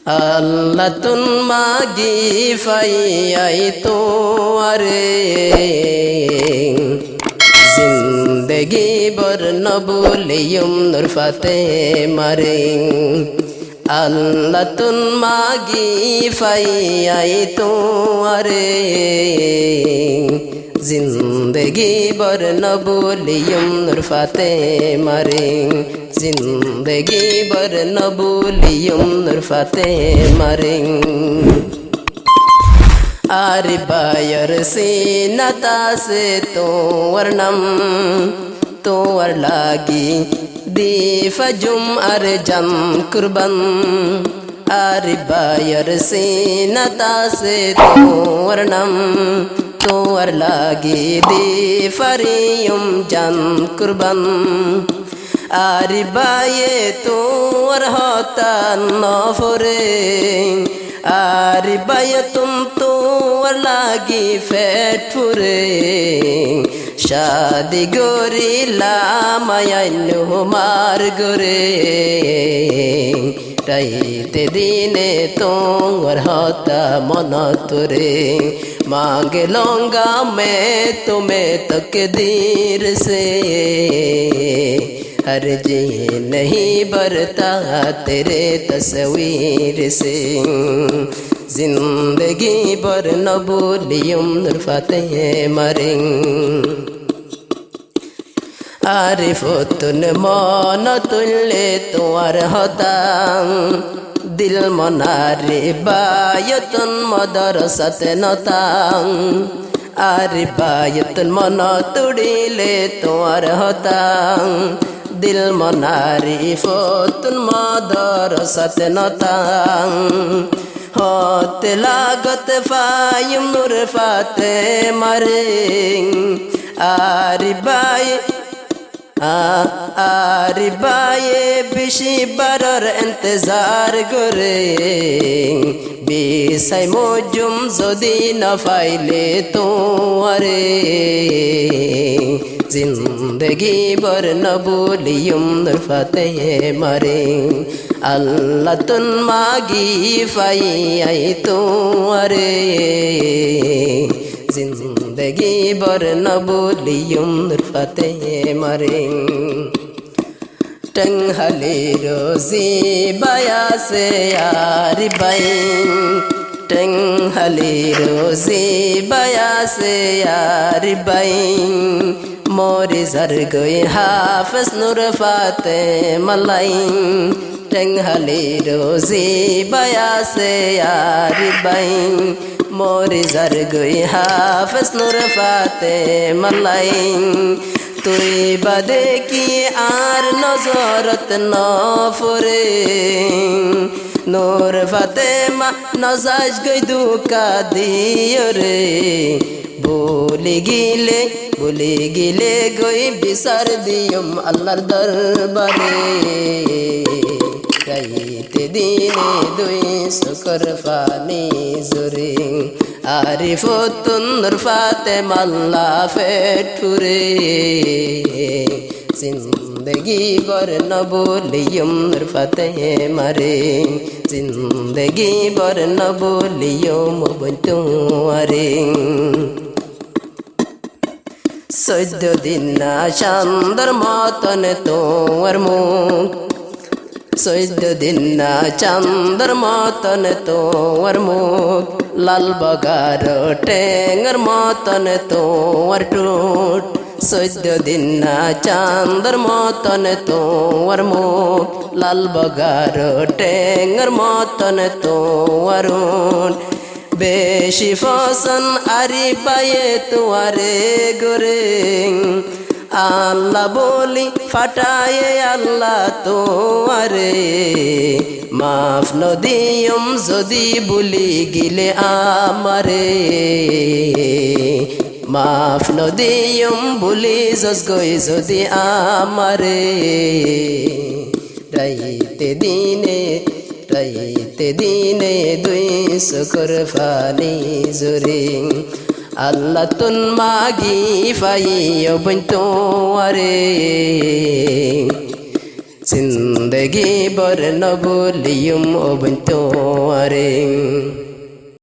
আল্লাহ তুন মাগি ফাইয়াই তোয়ারে জিন্দগি বর নবুলিয়ুম নূর ফাতেমারে আল্লাহ তুন মাগি ফাইয়াই তোয়ারে জিন্দগি বর নবুলিয়ুম নূর ফাতেমারে জিন্দগি বর নবুলিয়ুম নূর ফাতেমারে आर बायर सीनता से तोवर नम तोवर लागी दीफजुम अर्जम कुर्बन आर बायर सीनता से तोवर नम तोवर लागी दीफरियुम जन कुर्बन आर बाये तोवर होता नफरे आर बाये तुम तो लागी फेट फुरे शादी गोरी लामायनु मार गोरे राइते दिने तोर होता मन तुरे मांगे लूंगा मैं तुम्हें तकदीर से हर जी नहीं बरता तेरे तस्वीर से जिंदगी बर नबुलियुम नूर फातेमारे आरिफुतुन मन तुल्ले तुआर होता दिल मनारे बायतुन मदरसत नता आरि बायतुन मन तुड़िले तुआर होता दिल मनारी फुतुन मदरसत नता होते लागत फायुम नूर फातेमारे आरि बाये बिशी बरर इंतजार करे बिसाई मोजुम जदि न फाइले तोरे जिंदगी बर नबुलियुम नूर फातेमारे अल्लाह तुन मागी फाइयाई तोरे जिंदगी बर नबुलियुम नूर फातेमारे टंगहले रोजी बाया से यार बाई टंगहले रोजी बाया से यार बाई मोरी जर गई हाफिज नूर फातेमालाई टंगहले रोजी बाया से यार बाई मोरी जर गई हाफिज नूर फातेमालाई तुई बदे की आर नजरत न फुरे नूर फातेमा नजाज गई दुका दियो रे भूली गिले गई बिसार दियुम अल्लाहर दरबारे राइते दिने दुई शुक्र फानी जुरे आरिफुतुन नूर फातेमा अल्लाह फेट फुरे जिंदगी बर नबुलियुम नूर फातेमारे जिंदगी बर नबुलियुम तुआरे चौद्द दिन ना चांदर मतन तोर मुख चौद्द दिन ना चांदर मतन तोर मुख लाल बगार टेंगर मतन तोर टूट चौद्द दिन ना चांदर मतन तोर मुख लाल बगार टेंगर मतन तोर बेशी फसन आरि बाये तुआरे गोरे আল্লাহ বলি ফাটায়ে আল্লাহ তোয়ারে মাফ নদিয়ম যদি ভুলি গিলে আমারে মাফ নদিয়ম ভুলি জস গই যদি আমারে রাইতে দিনে দুই শুকর ফানি জুরি আল্লাহ তুন মাগি ফাইও বইন তোয়ারে जिंदगी बर न बोलियुम ओबन तो अरे